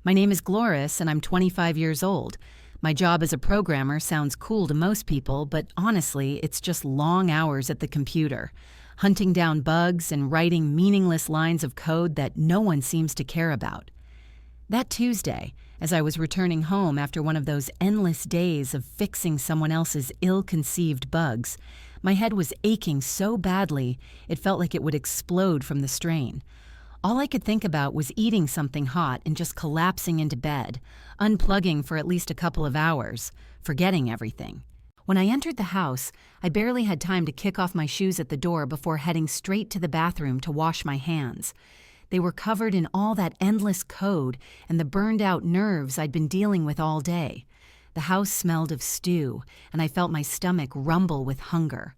My name is Gloris, and I'm 25 years old. My job as a programmer sounds cool to most people, but honestly, it's just long hours at the computer, hunting down bugs and writing meaningless lines of code that no one seems to care about. That Tuesday, as I was returning home after one of those endless days of fixing someone else's ill-conceived bugs, my head was aching so badly it felt like it would explode from the strain. All I could think about was eating something hot and just collapsing into bed, unplugging for at least a couple of hours, forgetting everything. When I entered the house, I barely had time to kick off my shoes at the door before heading straight to the bathroom to wash my hands. They were covered in all that endless code and the burned-out nerves I'd been dealing with all day. The house smelled of stew, and I felt my stomach rumble with hunger.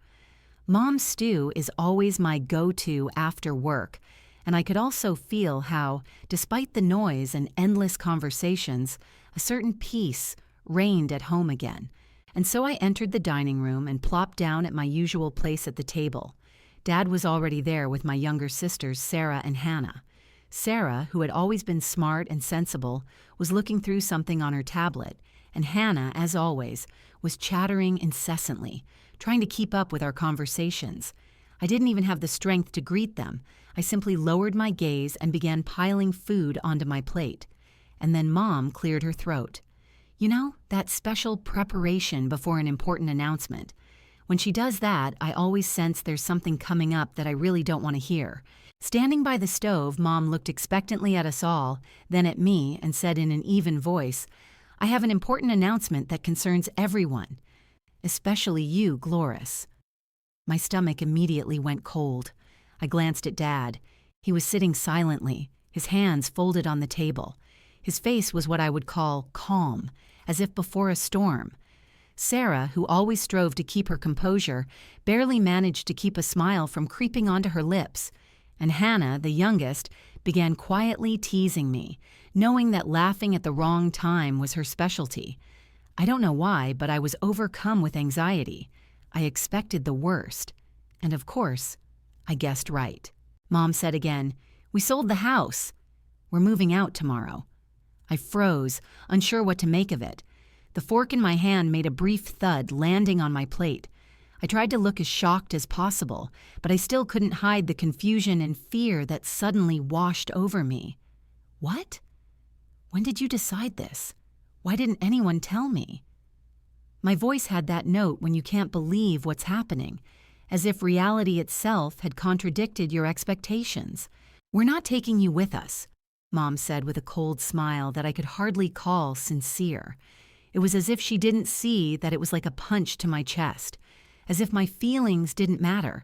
Mom's stew is always my go-to after work, and I could also feel how, despite the noise and endless conversations, a certain peace reigned at home again. And so I entered the dining room and plopped down at my usual place at the table. Dad was already there with my younger sisters, Sarah and Hannah. Sarah, who had always been smart and sensible, was looking through something on her tablet, and Hannah, as always, was chattering incessantly, trying to keep up with our conversations. I didn't even have the strength to greet them. I simply lowered my gaze and began piling food onto my plate. And then Mom cleared her throat. You know, that special preparation before an important announcement. When she does that, I always sense there's something coming up that I really don't want to hear. Standing by the stove, Mom looked expectantly at us all, then at me, and said in an even voice, "I have an important announcement that concerns everyone, especially you, Gloris." My stomach immediately went cold. I glanced at Dad. He was sitting silently, his hands folded on the table. His face was what I would call calm, as if before a storm. Sarah, who always strove to keep her composure, barely managed to keep a smile from creeping onto her lips. And Hannah, the youngest, began quietly teasing me, knowing that laughing at the wrong time was her specialty. I don't know why, but I was overcome with anxiety. I expected the worst. And of course, I guessed right. Mom said again, "We sold the house. We're moving out tomorrow." I froze, unsure what to make of it. The fork in my hand made a brief thud, landing on my plate. I tried to look as shocked as possible, but I still couldn't hide the confusion and fear that suddenly washed over me. What? When did you decide this? Why didn't anyone tell me? My voice had that note when you can't believe what's happening, as if reality itself had contradicted your expectations. "We're not taking you with us," Mom said with a cold smile that I could hardly call sincere. It was as if she didn't see that it was like a punch to my chest, as if my feelings didn't matter.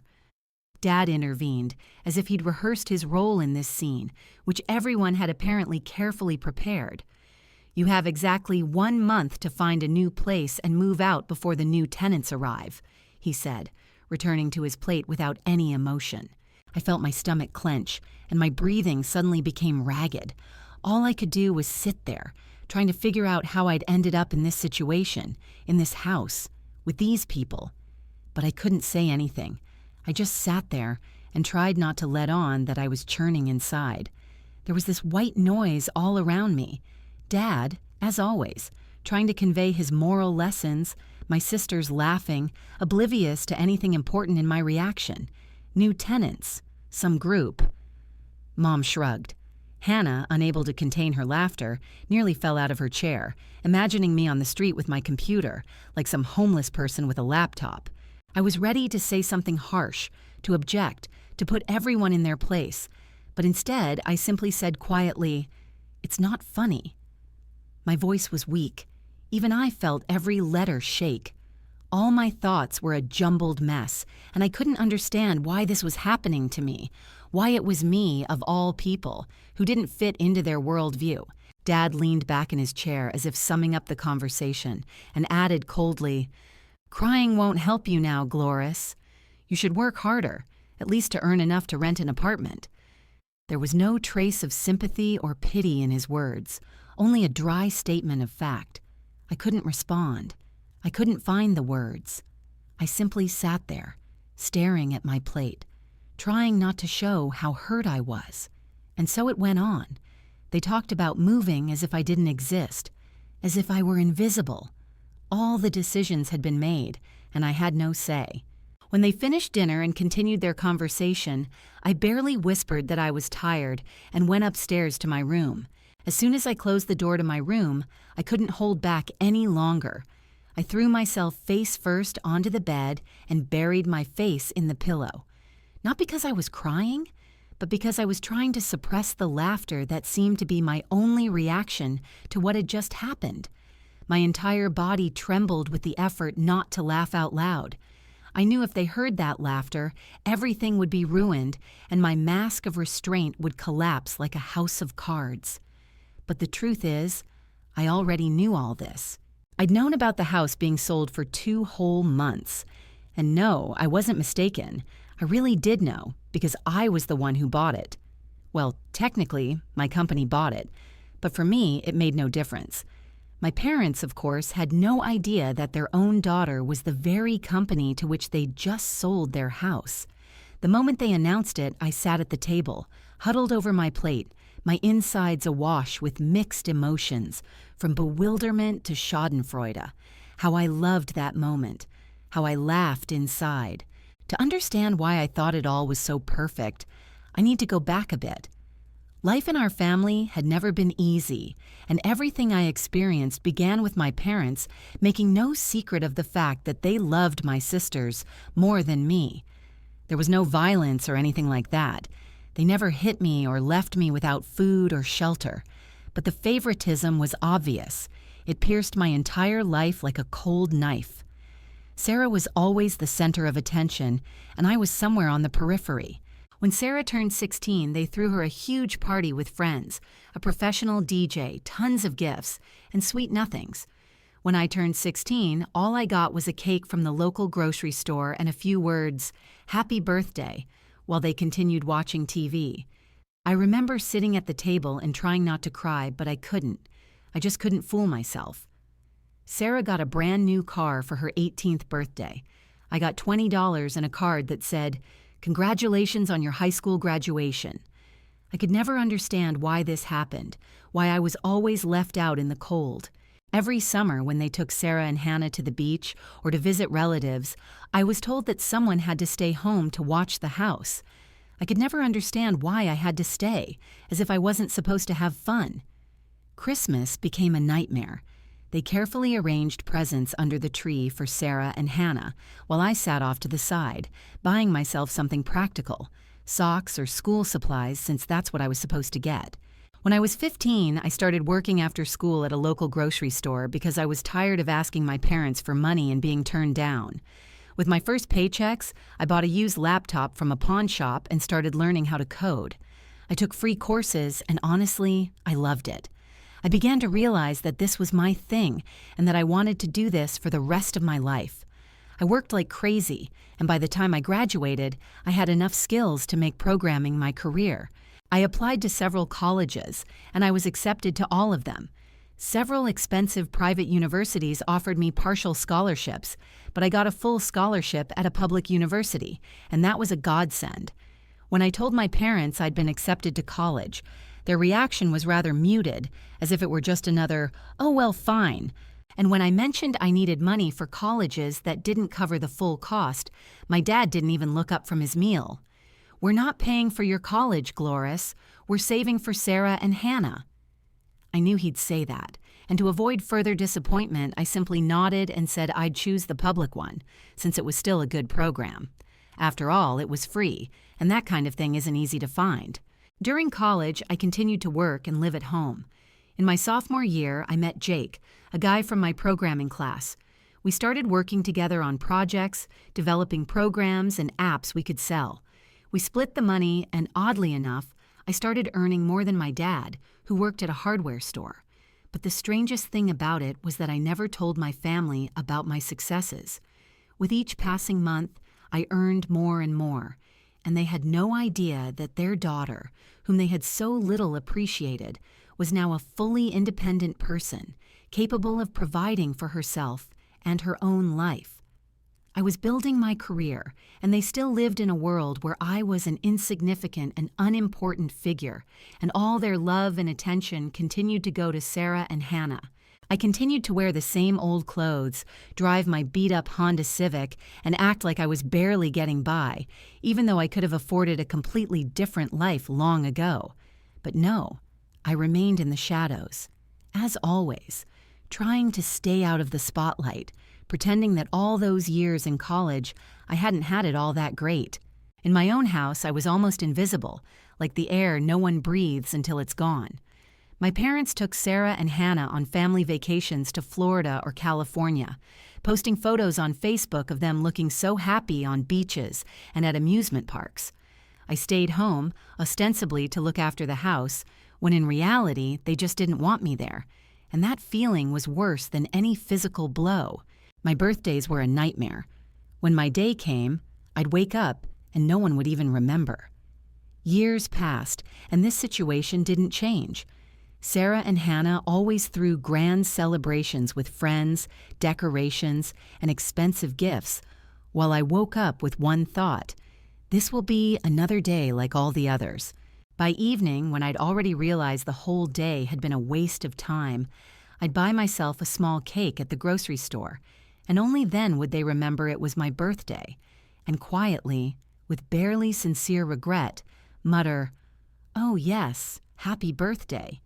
Dad intervened, as if he'd rehearsed his role in this scene, which everyone had apparently carefully prepared. "You have exactly 1 month to find a new place and move out before the new tenants arrive," he said, returning to his plate without any emotion. I felt my stomach clench, and my breathing suddenly became ragged. All I could do was sit there, trying to figure out how I'd ended up in this situation, in this house, with these people. But I couldn't say anything. I just sat there and tried not to let on that I was churning inside. There was this white noise all around me. Dad, as always, trying to convey his moral lessons, my sisters laughing, oblivious to anything important in my reaction. New tenants, some group. Mom shrugged. Hannah, unable to contain her laughter, nearly fell out of her chair, imagining me on the street with my computer, like some homeless person with a laptop. I was ready to say something harsh, to object, to put everyone in their place, but instead I simply said quietly, "It's not funny." My voice was weak. Even I felt every letter shake. All my thoughts were a jumbled mess, and I couldn't understand why this was happening to me, why it was me, of all people, who didn't fit into their worldview. Dad leaned back in his chair as if summing up the conversation, and added coldly, "Crying won't help you now, Gloris. You should work harder, at least to earn enough to rent an apartment." There was no trace of sympathy or pity in his words, only a dry statement of fact. I couldn't respond. I couldn't find the words. I simply sat there, staring at my plate, trying not to show how hurt I was. And so it went on. They talked about moving as if I didn't exist, as if I were invisible. All the decisions had been made, and I had no say. When they finished dinner and continued their conversation, I barely whispered that I was tired and went upstairs to my room. As soon as I closed the door to my room, I couldn't hold back any longer. I threw myself face first onto the bed and buried my face in the pillow. Not because I was crying, but because I was trying to suppress the laughter that seemed to be my only reaction to what had just happened. My entire body trembled with the effort not to laugh out loud. I knew if they heard that laughter, everything would be ruined and my mask of restraint would collapse like a house of cards. But the truth is, I already knew all this. I'd known about the house being sold for 2 whole months. And no, I wasn't mistaken. I really did know, because I was the one who bought it. Well, technically, my company bought it, but for me, it made no difference. My parents, of course, had no idea that their own daughter was the very company to which they'd just sold their house. The moment they announced it, I sat at the table, huddled over my plate, my insides awash with mixed emotions, from bewilderment to schadenfreude. How I loved that moment, how I laughed inside. To understand why I thought it all was so perfect, I need to go back a bit. Life in our family had never been easy, and everything I experienced began with my parents making no secret of the fact that they loved my sisters more than me. There was no violence or anything like that. They never hit me or left me without food or shelter. But the favoritism was obvious. It pierced my entire life like a cold knife. Sarah was always the center of attention, and I was somewhere on the periphery. When Sarah turned 16, they threw her a huge party with friends, a professional DJ, tons of gifts, and sweet nothings. When I turned 16, all I got was a cake from the local grocery store and a few words, "Happy birthday," while they continued watching TV. I remember sitting at the table and trying not to cry, but I couldn't. I just couldn't fool myself. Sarah got a brand new car for her 18th birthday. I got $20 and a card that said, "Congratulations on your high school graduation." I could never understand why this happened, why I was always left out in the cold. Every summer when they took Sarah and Hannah to the beach or to visit relatives, I was told that someone had to stay home to watch the house. I could never understand why I had to stay, as if I wasn't supposed to have fun. Christmas became a nightmare. They carefully arranged presents under the tree for Sarah and Hannah, while I sat off to the side, buying myself something practical, socks or school supplies, since that's what I was supposed to get. When I was 15, I started working after school at a local grocery store because I was tired of asking my parents for money and being turned down. With my first paychecks, I bought a used laptop from a pawn shop and started learning how to code. I took free courses, and honestly, I loved it. I began to realize that this was my thing and that I wanted to do this for the rest of my life. I worked like crazy, and by the time I graduated, I had enough skills to make programming my career. I applied to several colleges, and I was accepted to all of them. Several expensive private universities offered me partial scholarships, but I got a full scholarship at a public university, and that was a godsend. When I told my parents I'd been accepted to college, their reaction was rather muted, as if it were just another, "Oh, well, fine." And when I mentioned I needed money for colleges that didn't cover the full cost, my dad didn't even look up from his meal. "We're not paying for your college, Gloris. We're saving for Sarah and Hannah." I knew he'd say that, and to avoid further disappointment, I simply nodded and said I'd choose the public one, since it was still a good program. After all, it was free, and that kind of thing isn't easy to find. During college, I continued to work and live at home. In my sophomore year, I met Jake, a guy from my programming class. We started working together on projects, developing programs and apps we could sell. We split the money, and oddly enough, I started earning more than my dad, who worked at a hardware store. But the strangest thing about it was that I never told my family about my successes. With each passing month, I earned more and more, and they had no idea that their daughter, whom they had so little appreciated, was now a fully independent person, capable of providing for herself and her own life. I was building my career, and they still lived in a world where I was an insignificant and unimportant figure, and all their love and attention continued to go to Sarah and Hannah. I continued to wear the same old clothes, drive my beat-up Honda Civic, and act like I was barely getting by, even though I could have afforded a completely different life long ago. But no, I remained in the shadows, as always, trying to stay out of the spotlight, pretending that all those years in college I hadn't had it all that great. In my own house, I was almost invisible, like the air no one breathes until it's gone. My parents took Sarah and Hannah on family vacations to Florida or California, posting photos on Facebook of them looking so happy on beaches and at amusement parks. I stayed home, ostensibly to look after the house, when in reality they just didn't want me there, and that feeling was worse than any physical blow. My birthdays were a nightmare. When my day came, I'd wake up and no one would even remember. Years passed, and this situation didn't change. Sarah and Hannah always threw grand celebrations with friends, decorations, and expensive gifts, while I woke up with one thought: this will be another day like all the others. By evening, when I'd already realized the whole day had been a waste of time, I'd buy myself a small cake at the grocery store, and only then would they remember it was my birthday, and quietly, with barely sincere regret, mutter, "Oh yes, happy birthday."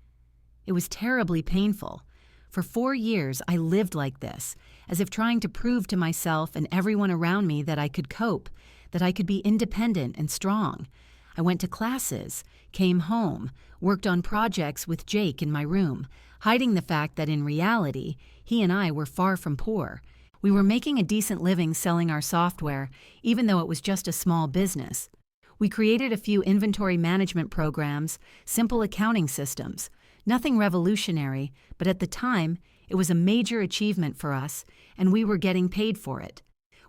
It was terribly painful. For 4 years, I lived like this, as if trying to prove to myself and everyone around me that I could cope, that I could be independent and strong. I went to classes, came home, worked on projects with Jake in my room, hiding the fact that in reality, he and I were far from poor. We were making a decent living selling our software, even though it was just a small business. We created a few inventory management programs, simple accounting systems. Nothing revolutionary, but at the time, it was a major achievement for us, and we were getting paid for it.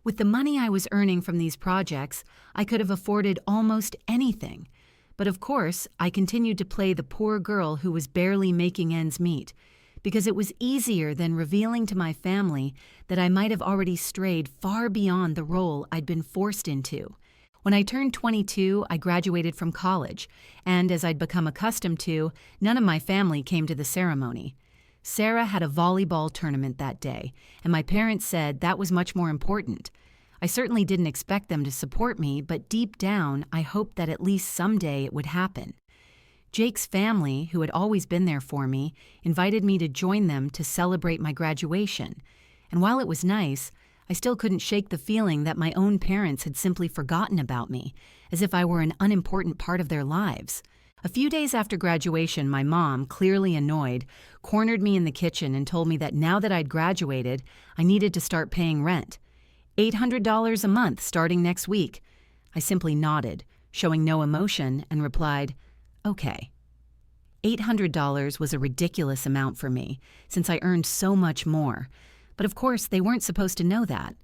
With the money I was earning from these projects, I could have afforded almost anything. But of course, I continued to play the poor girl who was barely making ends meet, because it was easier than revealing to my family that I might have already strayed far beyond the role I'd been forced into. When I turned 22, I graduated from college, and as I'd become accustomed to, none of my family came to the ceremony. Sarah had a volleyball tournament that day, and my parents said that was much more important. I certainly didn't expect them to support me, but deep down, I hoped that at least someday it would happen. Jake's family, who had always been there for me, invited me to join them to celebrate my graduation. And while it was nice, I still couldn't shake the feeling that my own parents had simply forgotten about me, as if I were an unimportant part of their lives. A few days after graduation, my mom, clearly annoyed, cornered me in the kitchen and told me that now that I'd graduated, I needed to start paying rent. $800 a month starting next week. I simply nodded, showing no emotion, and replied, "Okay." $800 was a ridiculous amount for me, since I earned so much more. But of course, they weren't supposed to know that.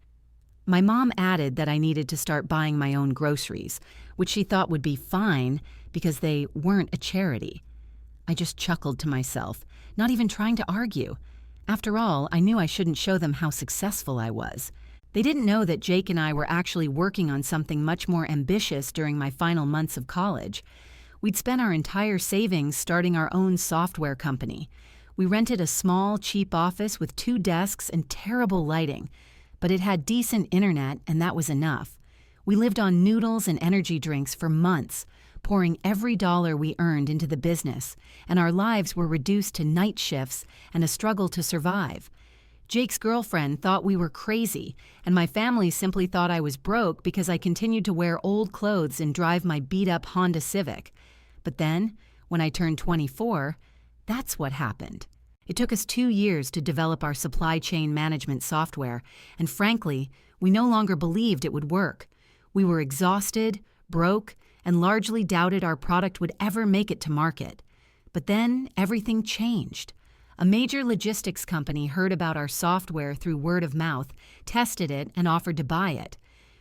My mom added that I needed to start buying my own groceries, which she thought would be fine because they weren't a charity. I just chuckled to myself, not even trying to argue. After all, I knew I shouldn't show them how successful I was. They didn't know that Jake and I were actually working on something much more ambitious during my final months of college. We'd spent our entire savings starting our own software company. We rented a small, cheap office with 2 desks and terrible lighting, but it had decent internet, and that was enough. We lived on noodles and energy drinks for months, pouring every dollar we earned into the business, and our lives were reduced to night shifts and a struggle to survive. Jake's girlfriend thought we were crazy, and my family simply thought I was broke because I continued to wear old clothes and drive my beat-up Honda Civic. But then, when I turned 24, that's what happened. It took us 2 years to develop our supply chain management software, and frankly, we no longer believed it would work. We were exhausted, broke, and largely doubted our product would ever make it to market. But then everything changed. A major logistics company heard about our software through word of mouth, tested it, and offered to buy it.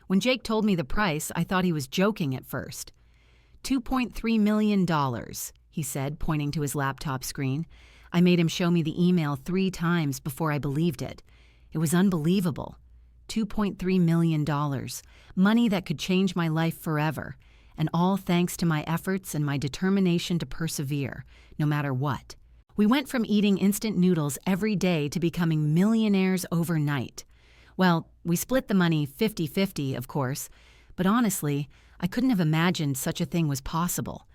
When Jake told me the price, I thought he was joking at first. $2.3 million, he said, pointing to his laptop screen. I made him show me the email 3 times before I believed it. It was unbelievable. $2.3 million, money that could change my life forever, and all thanks to my efforts and my determination to persevere, no matter what. We went from eating instant noodles every day to becoming millionaires overnight. Well, we split the money 50-50, of course, but honestly, I couldn't have imagined such a thing was possible.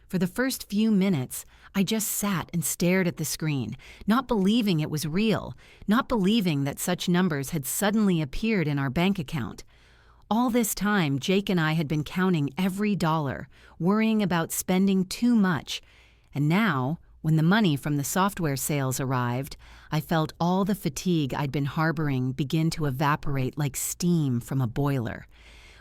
For the first few minutes, I just sat and stared at the screen, not believing it was real, not believing that such numbers had suddenly appeared in our bank account. All this time, Jake and I had been counting every dollar, worrying about spending too much. And now, when the money from the software sales arrived, I felt all the fatigue I'd been harboring begin to evaporate like steam from a boiler.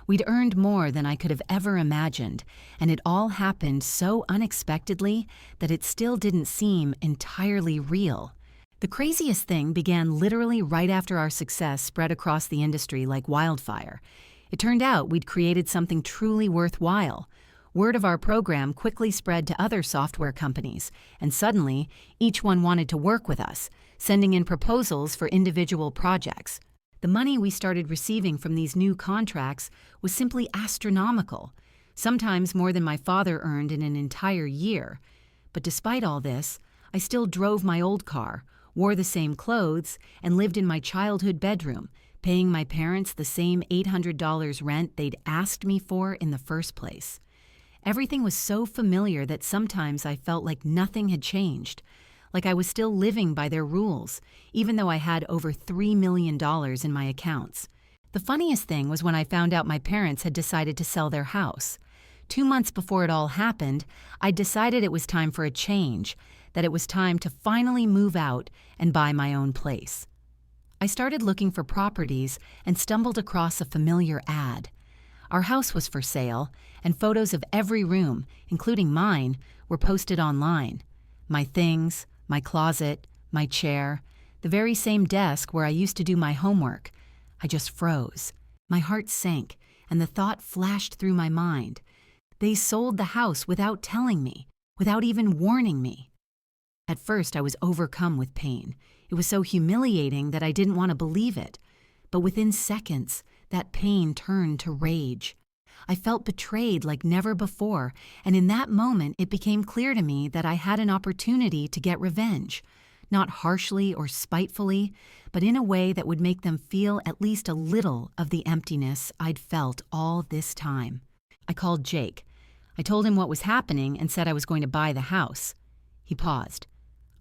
We'd earned more than I could have ever imagined, and it all happened so unexpectedly that it still didn't seem entirely real. The craziest thing began literally right after our success spread across the industry like wildfire. It turned out we'd created something truly worthwhile. Word of our program quickly spread to other software companies, and suddenly, each one wanted to work with us, sending in proposals for individual projects. The money we started receiving from these new contracts was simply astronomical, sometimes more than my father earned in an entire year. But despite all this, I still drove my old car, wore the same clothes, and lived in my childhood bedroom, paying my parents the same $800 rent they'd asked me for in the first place. Everything was so familiar that sometimes I felt like nothing had changed, like I was still living by their rules, even though I had over $3 million in my accounts. The funniest thing was when I found out my parents had decided to sell their house. 2 months before it all happened, I decided it was time for a change, that it was time to finally move out and buy my own place. I started looking for properties and stumbled across a familiar ad. Our house was for sale, and photos of every room, including mine, were posted online. My things, my closet, my chair, the very same desk where I used to do my homework. I just froze. My heart sank, and the thought flashed through my mind. They sold the house without telling me, without even warning me. At first, I was overcome with pain. It was so humiliating that I didn't want to believe it. But within seconds, that pain turned to rage. I felt betrayed like never before, and in that moment it became clear to me that I had an opportunity to get revenge, not harshly or spitefully, but in a way that would make them feel at least a little of the emptiness I'd felt all this time. I called Jake. I told him what was happening and said I was going to buy the house. He paused.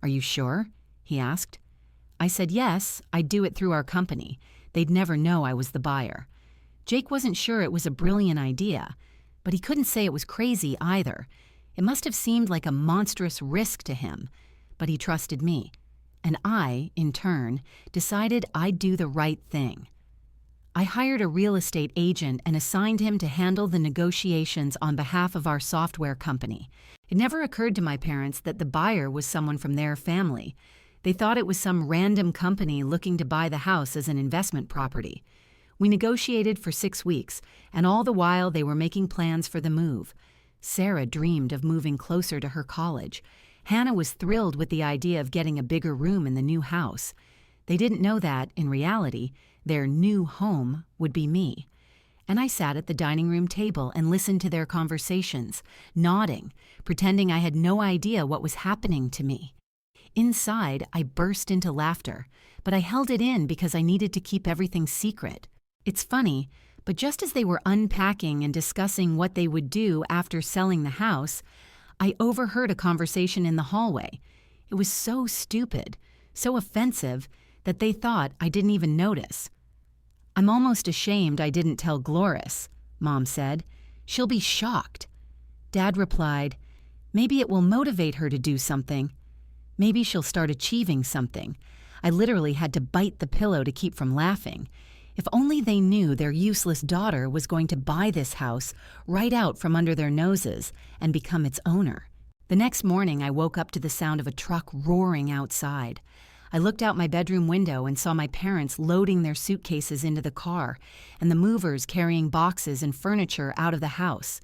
"Are you sure?" he asked. I said yes, I'd do it through our company. They'd never know I was the buyer. Jake wasn't sure it was a brilliant idea, but he couldn't say it was crazy either. It must have seemed like a monstrous risk to him, but he trusted me. And I, in turn, decided I'd do the right thing. I hired a real estate agent and assigned him to handle the negotiations on behalf of our software company. It never occurred to my parents that the buyer was someone from their family. They thought it was some random company looking to buy the house as an investment property. We negotiated for 6 weeks, and all the while they were making plans for the move. Sarah dreamed of moving closer to her college. Hannah was thrilled with the idea of getting a bigger room in the new house. They didn't know that, in reality, their new home would be me. And I sat at the dining room table and listened to their conversations, nodding, pretending I had no idea what was happening to me. Inside, I burst into laughter, but I held it in because I needed to keep everything secret. It's funny, but just as they were unpacking and discussing what they would do after selling the house, I overheard a conversation in the hallway. It was so stupid, so offensive, that they thought I didn't even notice. "I'm almost ashamed I didn't tell Gloris," Mom said. "She'll be shocked." Dad replied, "Maybe it will motivate her to do something. Maybe she'll start achieving something." I literally had to bite the pillow to keep from laughing. If only they knew their useless daughter was going to buy this house right out from under their noses and become its owner. The next morning, I woke up to the sound of a truck roaring outside. I looked out my bedroom window and saw my parents loading their suitcases into the car and the movers carrying boxes and furniture out of the house.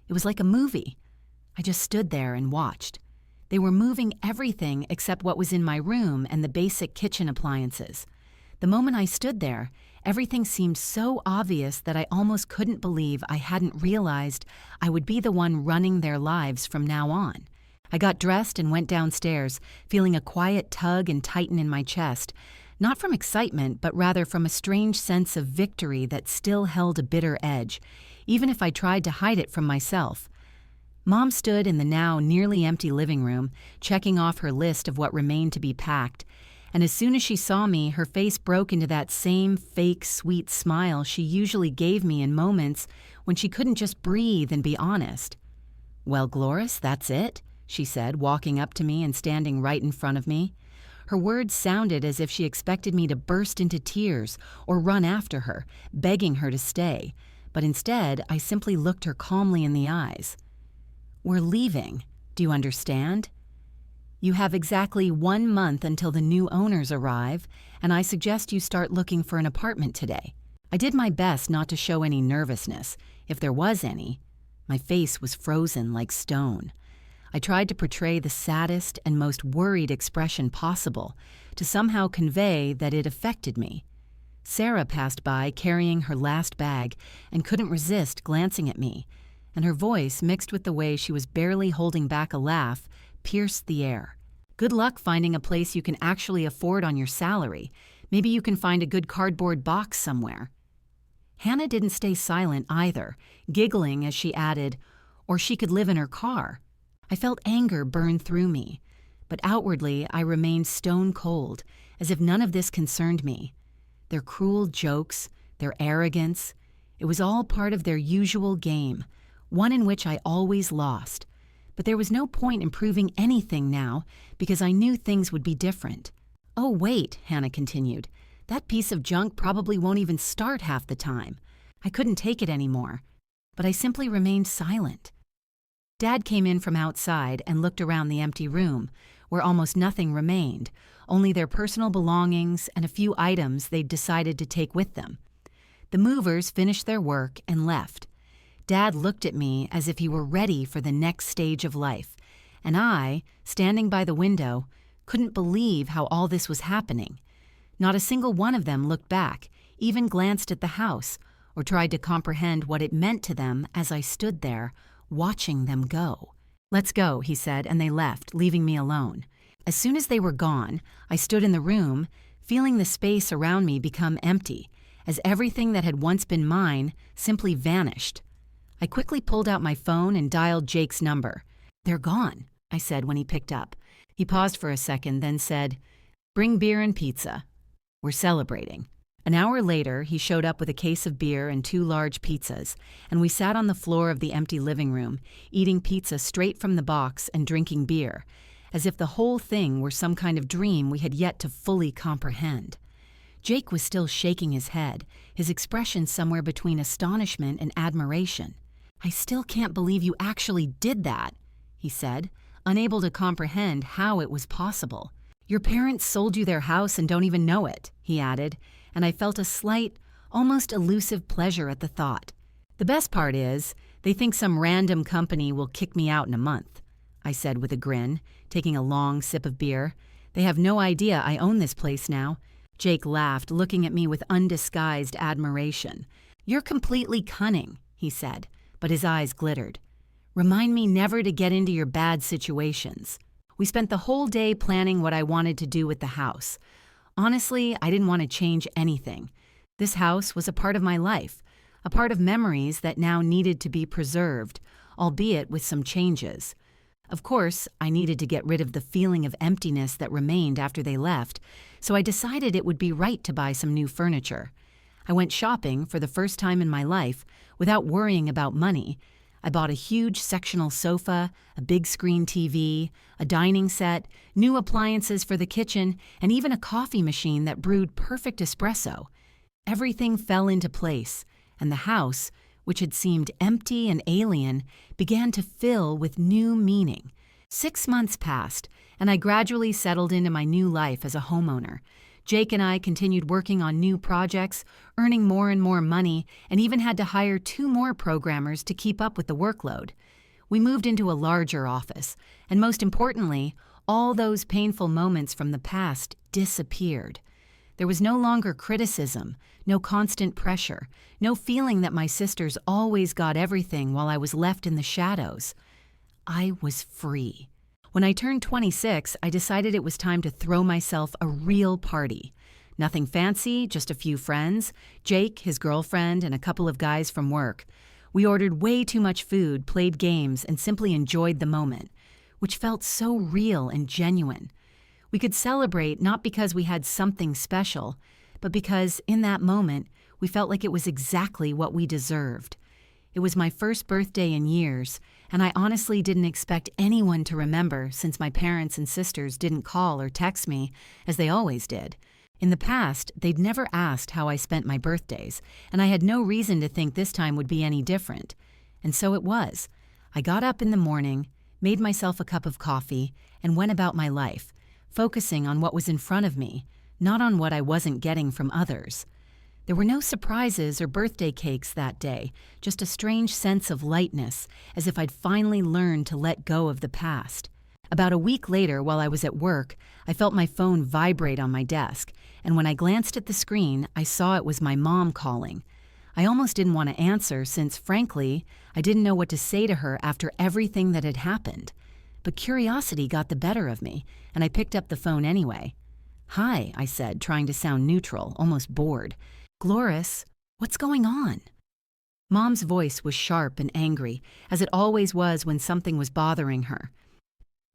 It was like a movie. I just stood there and watched. They were moving everything except what was in my room and the basic kitchen appliances. The moment I stood there, everything seemed so obvious that I almost couldn't believe I hadn't realized I would be the one running their lives from now on. I got dressed and went downstairs, feeling a quiet tug and tighten in my chest, not from excitement, but rather from a strange sense of victory that still held a bitter edge, even if I tried to hide it from myself. Mom stood in the now nearly empty living room, checking off her list of what remained to be packed, and as soon as she saw me, her face broke into that same fake, sweet smile she usually gave me in moments when she couldn't just breathe and be honest. "Well, Gloris, that's it," she said, walking up to me and standing right in front of me. Her words sounded as if she expected me to burst into tears or run after her, begging her to stay, but instead I simply looked her calmly in the eyes. "We're leaving. Do you understand? You have exactly 1 month until the new owners arrive, and I suggest you start looking for an apartment today." I did my best not to show any nervousness, if there was any. My face was frozen like stone. I tried to portray the saddest and most worried expression possible, to somehow convey that it affected me. Sarah passed by carrying her last bag and couldn't resist glancing at me, and her voice, mixed with the way she was barely holding back a laugh, pierced the air. "Good luck finding a place you can actually afford on your salary. Maybe you can find a good cardboard box somewhere." Hannah didn't stay silent either, giggling as she added, "Or she could live in her car." I felt anger burn through me, but outwardly I remained stone cold, as if none of this concerned me. Their cruel jokes, their arrogance, it was all part of their usual game, one in which I always lost. But there was no point in proving anything now, because I knew things would be different. "Oh, wait," Hannah continued. "That piece of junk probably won't even start half the time." I couldn't take it anymore, but I simply remained silent. Dad came in from outside and looked around the empty room, where almost nothing remained, only their personal belongings and a few items they'd decided to take with them. The movers finished their work and left. Dad looked at me as if he were ready for the next stage of life, and I, standing by the window, couldn't believe how all this was happening. Not a single one of them looked back, even glanced at the house, or tried to comprehend what it meant to them as I stood there, watching them go. "Let's go," he said, and they left, leaving me alone. As soon as they were gone, I stood in the room, feeling the space around me become empty, as everything that had once been mine simply vanished. I quickly pulled out my phone and dialed Jake's number. "They're gone," I said when he picked up. He paused for a second, then said, "Bring beer and pizza. We're celebrating." An hour later, he showed up with a case of beer and 2 large pizzas, and we sat on the floor of the empty living room, eating pizza straight from the box and drinking beer, as if the whole thing were some kind of dream we had yet to fully comprehend. Jake was still shaking his head, his expression somewhere between astonishment and admiration. "I still can't believe you actually did that," he said, unable to comprehend how it was possible. "Your parents sold you their house and don't even know it," he added, and I felt a slight, almost elusive pleasure at the thought. "The best part is, they think some random company will kick me out in a month," I said with a grin, taking a long sip of beer. "They have no idea I own this place now." Jake laughed, looking at me with undisguised admiration. "You're completely cunning," he said, but his eyes glittered. "Remind me never to get into your bad situations." We spent the whole day planning what I wanted to do with the house. Honestly, I didn't want to change anything. This house was a part of my life, a part of memories that now needed to be preserved, albeit with some changes. Of course, I needed to get rid of the feeling of emptiness that remained after they left, so I decided it would be right to buy some new furniture. I went shopping for the first time in my life without worrying about money. I bought a huge sectional sofa, a big screen TV, a dining set, new appliances for the kitchen, and even a coffee machine that brewed perfect espresso. Everything fell into place, and the house, which had seemed empty and alien, began to fill with new meaning. 6 months passed, and I gradually settled into my new life as a homeowner. Jake and I continued working on new projects, earning more and more money, and even had to hire 2 more programmers to keep up with the workload. We moved into a larger office, and most importantly, all those painful moments from the past disappeared. There was no longer criticism, no constant pressure, no feeling that my sisters always got everything while I was left in the shadows. I was free. When I turned 26, I decided it was time to throw myself a real party. Nothing fancy, just a few friends, Jake, his girlfriend, and a couple of guys from work. We ordered way too much food, played games, and simply enjoyed the moment, which felt so real and genuine. We could celebrate not because we had something special, but because, in that moment, we felt like it was exactly what we deserved. It was my first birthday in years, and I honestly didn't expect anyone to remember since my parents and sisters didn't call or text me, as they always did. In the past, they'd never asked how I spent my birthdays, and I had no reason to think this time would be any different. And so it was. I got up in the morning, made myself a cup of coffee, and went about my life, focusing on what was in front of me, not on what I wasn't getting from others. There were no surprises or birthday cakes that day, just a strange sense of lightness, as if I'd finally learned to let go of the past. About a week later, while I was at work, I felt my phone vibrate on my desk, and when I glanced at the screen, I saw it was my mom calling. I almost didn't want to answer since, frankly, I didn't know what to say to her after everything that had happened. But curiosity got the better of me, and I picked up the phone anyway. "Hi," I said, trying to sound neutral, almost bored. "Gloris, what's going on?" Mom's voice was sharp and angry, as it always was when something was bothering her.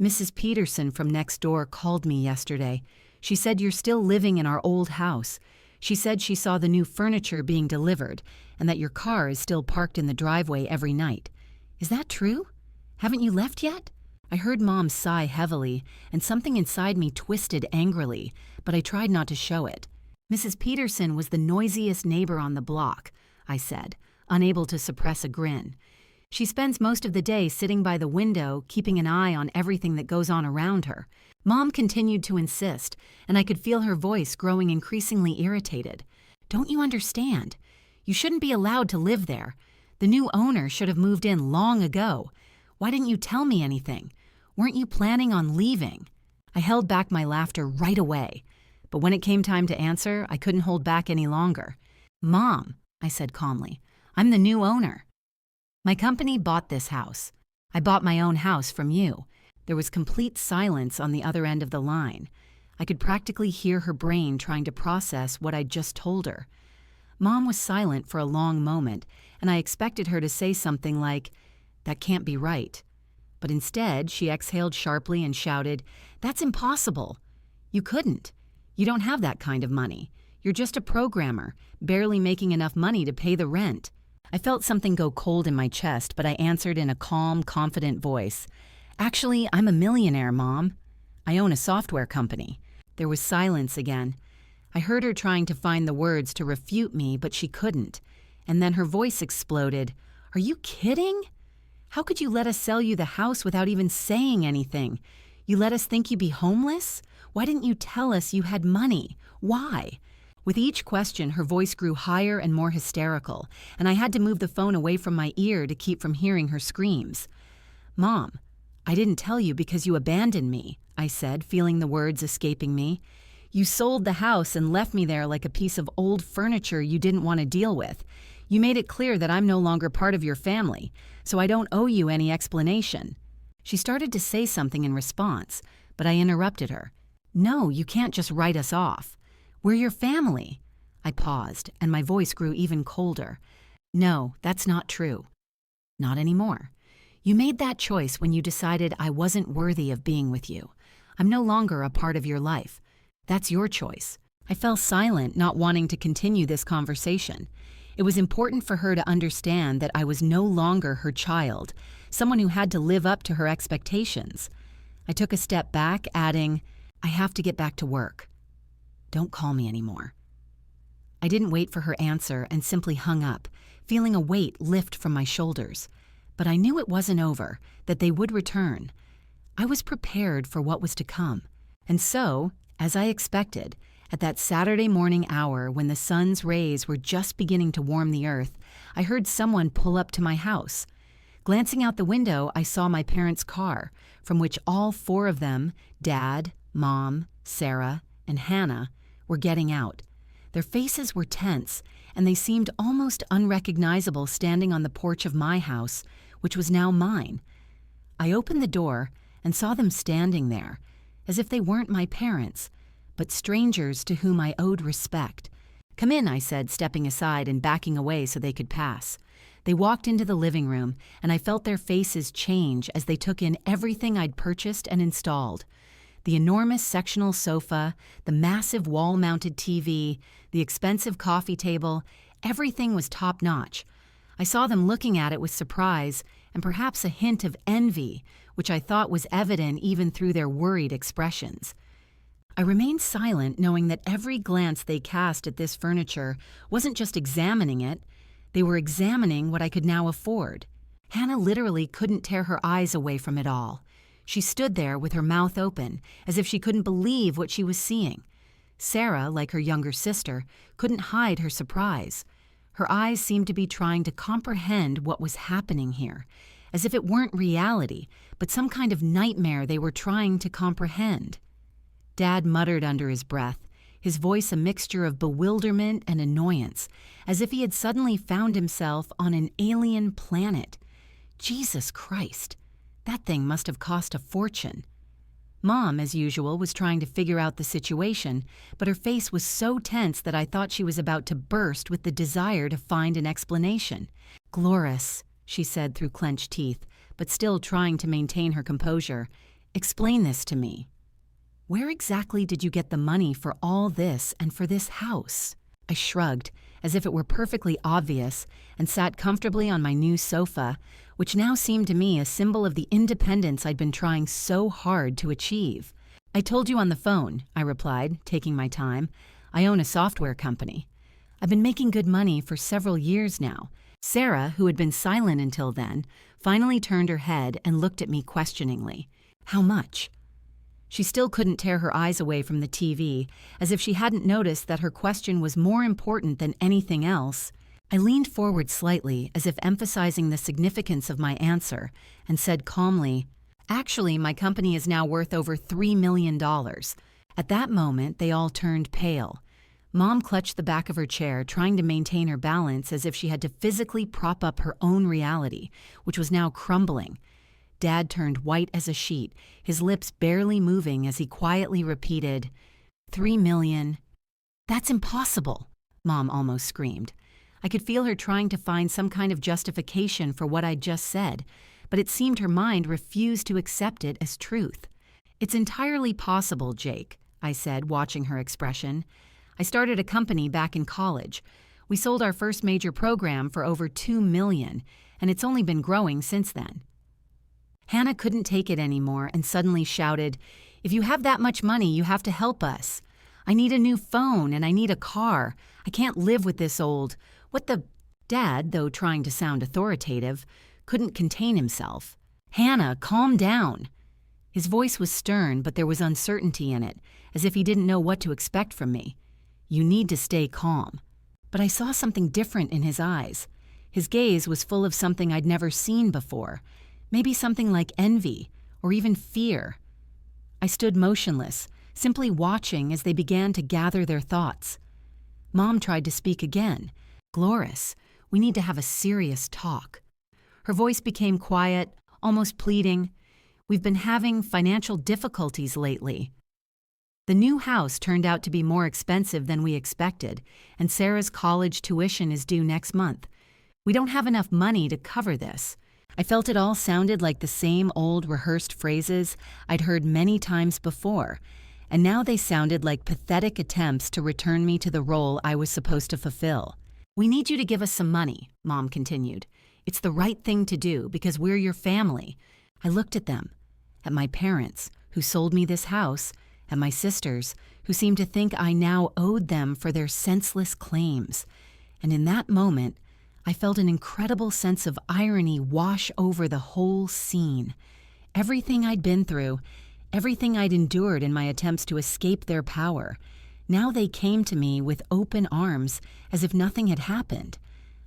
"Mrs. Peterson from next door called me yesterday. She said you're still living in our old house. She said she saw the new furniture being delivered and that your car is still parked in the driveway every night. Is that true? Haven't you left yet?" I heard Mom sigh heavily, and something inside me twisted angrily, but I tried not to show it. "Mrs. Peterson was the noisiest neighbor on the block," I said, unable to suppress a grin. "She spends most of the day sitting by the window, keeping an eye on everything that goes on around her." Mom continued to insist, and I could feel her voice growing increasingly irritated. "Don't you understand? You shouldn't be allowed to live there. The new owner should have moved in long ago. Why didn't you tell me anything? Weren't you planning on leaving?" I held back my laughter right away, but when it came time to answer, I couldn't hold back any longer. "Mom," I said calmly, "I'm the new owner. My company bought this house. I bought my own house from you." There was complete silence on the other end of the line. I could practically hear her brain trying to process what I'd just told her. Mom was silent for a long moment, and I expected her to say something like, "That can't be right." But instead, she exhaled sharply and shouted, "That's impossible. You couldn't. You don't have that kind of money. You're just a programmer, barely making enough money to pay the rent." I felt something go cold in my chest, but I answered in a calm, confident voice, "Actually, I'm a millionaire, Mom. I own a software company." There was silence again. I heard her trying to find the words to refute me, but she couldn't. And then her voice exploded. "Are you kidding? How could you let us sell you the house without even saying anything? You let us think you'd be homeless? Why didn't you tell us you had money? Why?" With each question, her voice grew higher and more hysterical, and I had to move the phone away from my ear to keep from hearing her screams. "Mom, I didn't tell you because you abandoned me," I said, feeling the words escaping me. "You sold the house and left me there like a piece of old furniture you didn't want to deal with. You made it clear that I'm no longer part of your family, so I don't owe you any explanation." She started to say something in response, but I interrupted her. "No, you can't just write us off. We're your family." I paused, and my voice grew even colder. "No, that's not true. Not anymore. You made that choice when you decided I wasn't worthy of being with you. I'm no longer a part of your life. That's your choice." I fell silent, not wanting to continue this conversation. It was important for her to understand that I was no longer her child, someone who had to live up to her expectations. I took a step back, adding, "I have to get back to work. Don't call me anymore." I didn't wait for her answer and simply hung up, feeling a weight lift from my shoulders. But I knew it wasn't over, that they would return. I was prepared for what was to come. And so, as I expected, at that Saturday morning hour when the sun's rays were just beginning to warm the earth, I heard someone pull up to my house. Glancing out the window, I saw my parents' car, from which all four of them, Dad, Mom, Sarah, and Hannah, were getting out. Their faces were tense, and they seemed almost unrecognizable standing on the porch of my house, which was now mine. I opened the door and saw them standing there, as if they weren't my parents, but strangers to whom I owed respect. "Come in," I said, stepping aside and backing away so they could pass. They walked into the living room, and I felt their faces change as they took in everything I'd purchased and installed. The enormous sectional sofa, the massive wall-mounted TV, the expensive coffee table, everything was top-notch. I saw them looking at it with surprise and perhaps a hint of envy, which I thought was evident even through their worried expressions. I remained silent, knowing that every glance they cast at this furniture wasn't just examining it, they were examining what I could now afford. Hannah literally couldn't tear her eyes away from it all. She stood there with her mouth open, as if she couldn't believe what she was seeing. Sarah, like her younger sister, couldn't hide her surprise. Her eyes seemed to be trying to comprehend what was happening here, as if it weren't reality, but some kind of nightmare they were trying to comprehend. Dad muttered under his breath, his voice a mixture of bewilderment and annoyance, as if he had suddenly found himself on an alien planet. Jesus Christ! That thing must have cost a fortune. Mom, as usual, was trying to figure out the situation, but her face was so tense that I thought she was about to burst with the desire to find an explanation. "Gloris," she said through clenched teeth, but still trying to maintain her composure, "explain this to me. Where exactly did you get the money for all this and for this house?" I shrugged, as if it were perfectly obvious, and sat comfortably on my new sofa, which now seemed to me a symbol of the independence I'd been trying so hard to achieve. "I told you on the phone," I replied, taking my time. "I own a software company. I've been making good money for several years now." Sarah, who had been silent until then, finally turned her head and looked at me questioningly. "How much?" She still couldn't tear her eyes away from the TV, as if she hadn't noticed that her question was more important than anything else. I leaned forward slightly, as if emphasizing the significance of my answer, and said calmly, "Actually, my company is now worth over $3 million. At that moment, they all turned pale. Mom clutched the back of her chair, trying to maintain her balance as if she had to physically prop up her own reality, which was now crumbling. Dad turned white as a sheet, his lips barely moving as he quietly repeated, "3 million. That's impossible," Mom almost screamed. I could feel her trying to find some kind of justification for what I'd just said, but it seemed her mind refused to accept it as truth. "It's entirely possible, Jake," I said, watching her expression. "I started a company back in college. We sold our first major program for over $2 million, and it's only been growing since then." Hannah couldn't take it anymore and suddenly shouted, "If you have that much money, you have to help us. I need a new phone and I need a car. I can't live with this old... What the..." Dad, though trying to sound authoritative, couldn't contain himself. "Hannah, calm down." His voice was stern, but there was uncertainty in it, as if he didn't know what to expect from me. "You need to stay calm." But I saw something different in his eyes. His gaze was full of something I'd never seen before. Maybe something like envy, or even fear. I stood motionless, simply watching as they began to gather their thoughts. Mom tried to speak again. "Gloris, we need to have a serious talk." Her voice became quiet, almost pleading. "We've been having financial difficulties lately." The new house turned out to be more expensive than we expected, and Sarah's college tuition is due next month. We don't have enough money to cover this. I felt it all sounded like the same old rehearsed phrases I'd heard many times before, and now they sounded like pathetic attempts to return me to the role I was supposed to fulfill. "We need you to give us some money," Mom continued. "It's the right thing to do because we're your family." I looked at them, at my parents, who sold me this house, at my sisters, who seemed to think I now owed them for their senseless claims. And in that moment, I felt an incredible sense of irony wash over the whole scene. Everything I'd been through, everything I'd endured in my attempts to escape their power, now they came to me with open arms as if nothing had happened.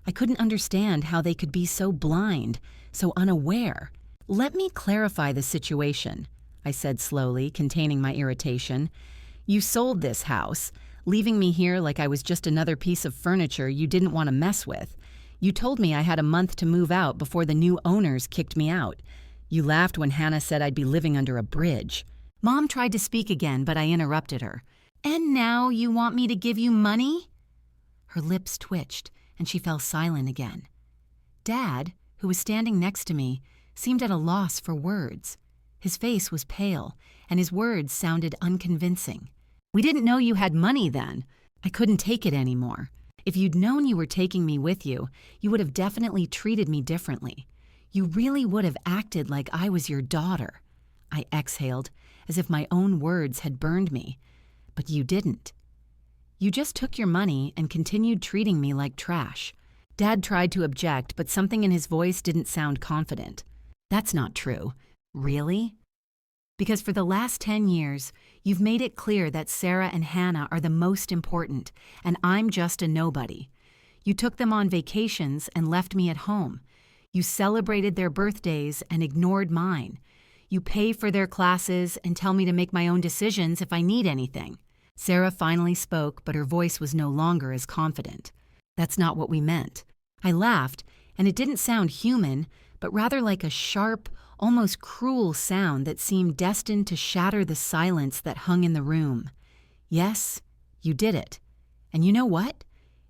I couldn't understand how they could be so blind, so unaware. "Let me clarify the situation," I said slowly, containing my irritation. "You sold this house. leaving me here like I was just another piece of furniture you didn't want to mess with. You told me I had a month to move out before the new owners kicked me out. You laughed when Hannah said I'd be living under a bridge. Mom tried to speak again, but I interrupted her. And now you want me to give you money? Her lips twitched, and she fell silent again. Dad, who was standing next to me, seemed at a loss for words. His face was pale, and his words sounded unconvincing. We didn't know you had money then. I couldn't take it anymore. If you'd known you were taking me with you, you would have definitely treated me differently. You really would have acted like I was your daughter. I exhaled, as if my own words had burned me. But you didn't. You just took your money and continued treating me like trash. Dad tried to object, but something in his voice didn't sound confident. That's not true. Really? Because for the last 10 years, you've made it clear that Sarah and Hannah are the most important, and I'm just a nobody. You took them on vacations and left me at home. You celebrated their birthdays and ignored mine. You pay for their classes and tell me to make my own decisions if I need anything. Sarah finally spoke, but her voice was no longer as confident. That's not what we meant. I laughed, and it didn't sound human, but rather like a sharp, almost cruel sound that seemed destined to shatter the silence that hung in the room. Yes, you did it. And you know what?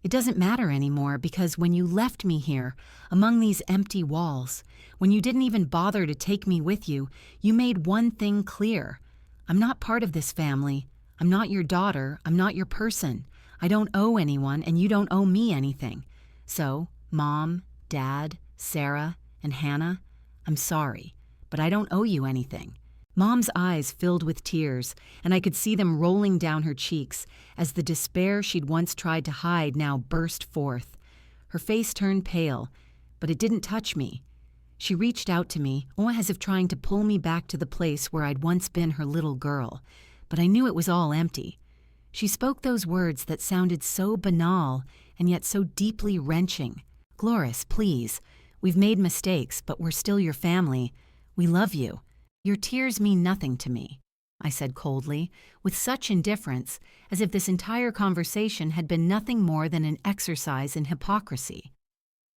It doesn't matter anymore because when you left me here, among these empty walls, when you didn't even bother to take me with you, you made one thing clear. I'm not part of this family. I'm not your daughter. I'm not your person. I don't owe anyone, and you don't owe me anything. So, Mom, Dad, Sarah, and Hannah, I'm sorry, but I don't owe you anything. Mom's eyes filled with tears, and I could see them rolling down her cheeks as the despair she'd once tried to hide now burst forth. Her face turned pale, but it didn't touch me. She reached out to me, as if trying to pull me back to the place where I'd once been her little girl, but I knew it was all empty. She spoke those words that sounded so banal and yet so deeply wrenching. Gloris, please. We've made mistakes, but we're still your family. We love you. Your tears mean nothing to me, I said coldly, with such indifference, as if this entire conversation had been nothing more than an exercise in hypocrisy.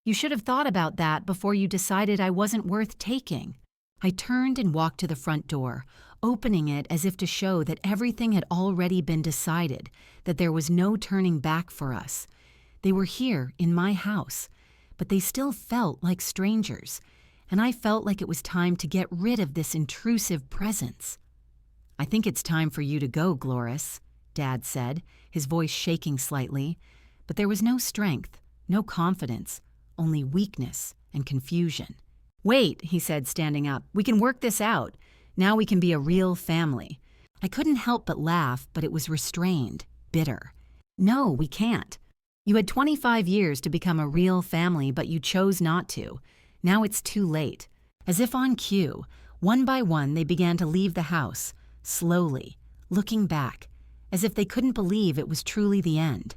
You should have thought about that before you decided I wasn't worth taking. I turned and walked to the front door, opening it as if to show that everything had already been decided, that there was no turning back for us. They were here in my house, but they still felt like strangers, and I felt like it was time to get rid of this intrusive presence. I think it's time for you to go, Gloris, Dad said, his voice shaking slightly, but there was no strength, no confidence, only weakness and confusion. Wait, he said, standing up. We can work this out. Now we can be a real family. I couldn't help but laugh, but it was restrained, bitter. No, we can't. You had 25 years to become a real family, but you chose not to. Now it's too late. As if on cue, one by one they began to leave the house, slowly, looking back, as if they couldn't believe it was truly the end.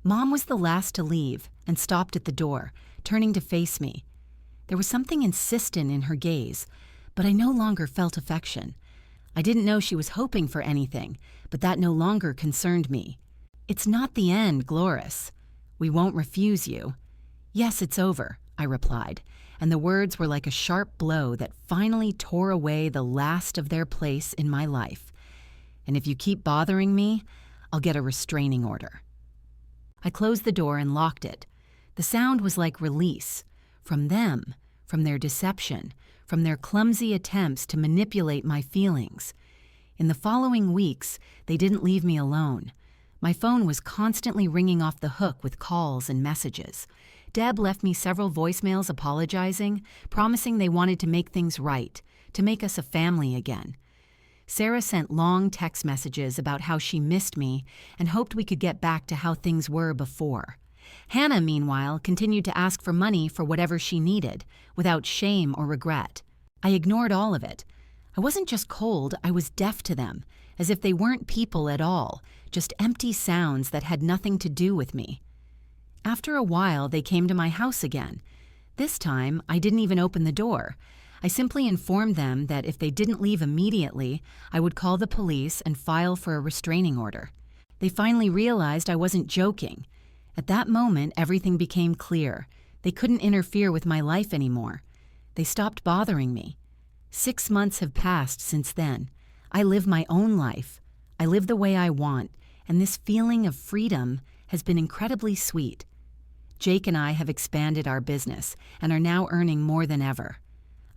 Mom was the last to leave and stopped at the door, turning to face me. There was something insistent in her gaze, but I no longer felt affection. I didn't know she was hoping for anything, but that no longer concerned me. It's not the end, Gloris. We won't refuse you. Yes, it's over, I replied, and the words were like a sharp blow that finally tore away the last of their place in my life. And if you keep bothering me, I'll get a restraining order. I closed the door and locked it. The sound was like release. From them, from their deception, from their clumsy attempts to manipulate my feelings. In the following weeks, they didn't leave me alone. My phone was constantly ringing off the hook with calls and messages. Deb left me several voicemails apologizing, promising they wanted to make things right, to make us a family again. Sarah sent long text messages about how she missed me and hoped we could get back to how things were before. Hannah, meanwhile, continued to ask for money for whatever she needed, without shame or regret. I ignored all of it. I wasn't just cold, I was deaf to them, as if they weren't people at all, just empty sounds that had nothing to do with me. After a while, they came to my house again. This time, I didn't even open the door. I simply informed them that if they didn't leave immediately, I would call the police and file for a restraining order. They finally realized I wasn't joking. At that moment, everything became clear. They couldn't interfere with my life anymore. They stopped bothering me. 6 months have passed since then. I live my own life. I live the way I want, and this feeling of freedom has been incredibly sweet. Jake and I have expanded our business and are now earning more than ever.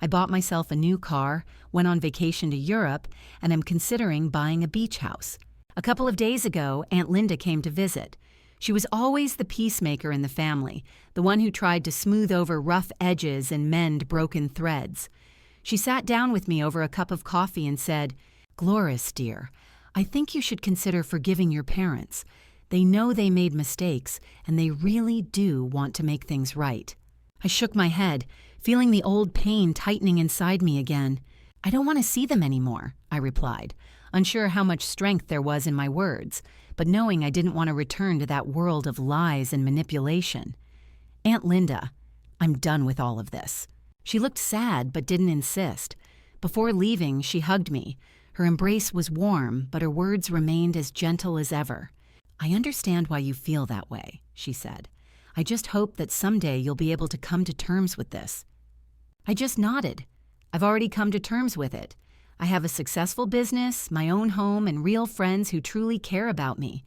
I bought myself a new car, went on vacation to Europe, and am considering buying a beach house. A couple of days ago, Aunt Linda came to visit. She was always the peacemaker in the family, the one who tried to smooth over rough edges and mend broken threads. She sat down with me over a cup of coffee and said, "Gloris, dear, I think you should consider forgiving your parents. They know they made mistakes, and they really do want to make things right." I shook my head, feeling the old pain tightening inside me again. "I don't want to see them anymore," I replied, unsure how much strength there was in my words, but knowing I didn't want to return to that world of lies and manipulation. "Aunt Linda, I'm done with all of this." She looked sad but didn't insist. Before leaving, she hugged me. Her embrace was warm, but her words remained as gentle as ever. "I understand why you feel that way," she said. "I just hope that someday you'll be able to come to terms with this." I just nodded. I've already come to terms with it. I have a successful business, my own home, and real friends who truly care about me.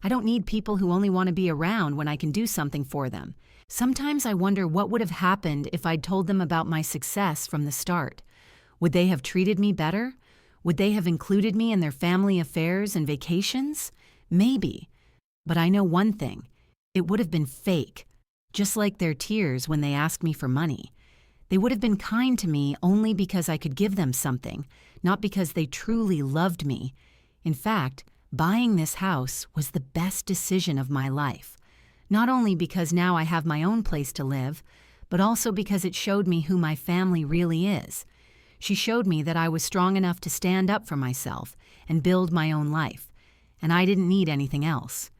I don't need people who only want to be around when I can do something for them. Sometimes I wonder what would have happened if I'd told them about my success from the start. Would they have treated me better? Would they have included me in their family affairs and vacations? Maybe. But I know one thing. It would have been fake, just like their tears when they asked me for money. They would have been kind to me only because I could give them something, not because they truly loved me. In fact, buying this house was the best decision of my life. Not only because now I have my own place to live, but also because it showed me who my family really is. She showed me that I was strong enough to stand up for myself and build my own life, and I didn't need anything else.